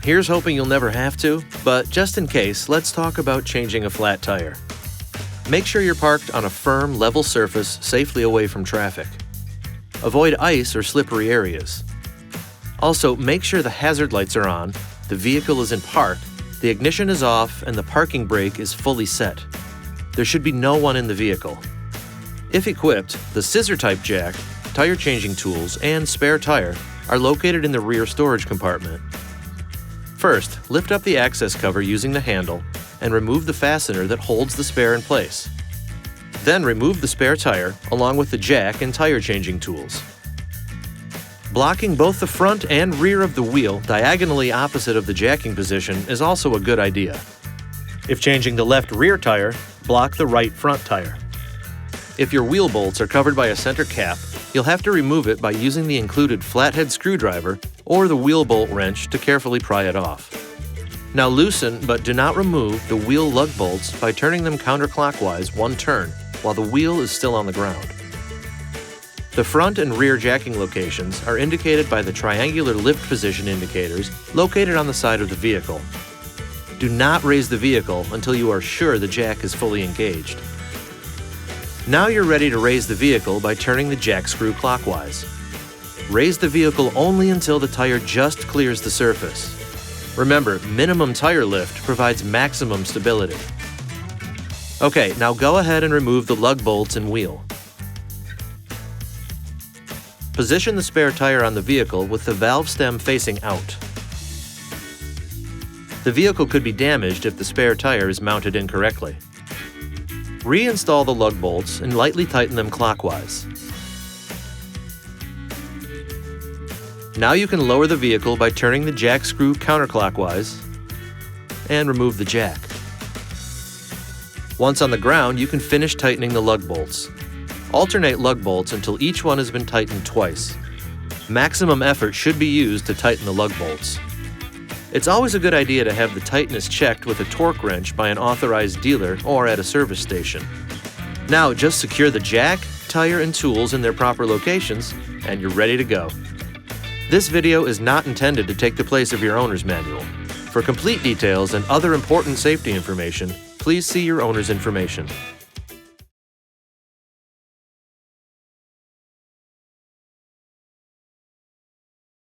Here's hoping you'll never have to, but just in case, let's talk about changing a flat tire. Make sure you're parked on a firm, level surface safely away from traffic. Avoid ice or slippery areas. Also, make sure the hazard lights are on, the vehicle is in park, the ignition is off, and the parking brake is fully set. There should be no one in the vehicle. If equipped, the scissor-type jack, tire changing tools, and spare tire are located in the rear storage compartment. First, lift up the access cover using the handle and remove the fastener that holds the spare in place. Then remove the spare tire along with the jack and tire changing tools. Blocking both the front and rear of the wheel diagonally opposite of the jacking position is also a good idea. If changing the left rear tire, block the right front tire. If your wheel bolts are covered by a center cap, you'll have to remove it by using the included flathead screwdriver or the wheel bolt wrench to carefully pry it off. Now loosen but do not remove the wheel lug bolts by turning them counterclockwise one turn while the wheel is still on the ground. The front and rear jacking locations are indicated by the triangular lift position indicators located on the side of the vehicle. Do not raise the vehicle until you are sure the jack is fully engaged. Now you're ready to raise the vehicle by turning the jack screw clockwise. Raise the vehicle only until the tire just clears the surface. Remember, minimum tire lift provides maximum stability. Okay, now go ahead and remove the lug bolts and wheel. Position the spare tire on the vehicle with the valve stem facing out. The vehicle could be damaged if the spare tire is mounted incorrectly. Reinstall the lug bolts and lightly tighten them clockwise. Now you can lower the vehicle by turning the jack screw counterclockwise and remove the jack. Once on the ground, you can finish tightening the lug bolts. Alternate lug bolts until each one has been tightened twice. Maximum effort should be used to tighten the lug bolts. It's always a good idea to have the tightness checked with a torque wrench by an authorized dealer or at a service station. Now just secure the jack, tire, and tools in their proper locations, and you're ready to go. This video is not intended to take the place of your owner's manual. For complete details and other important safety information, please see your owner's information.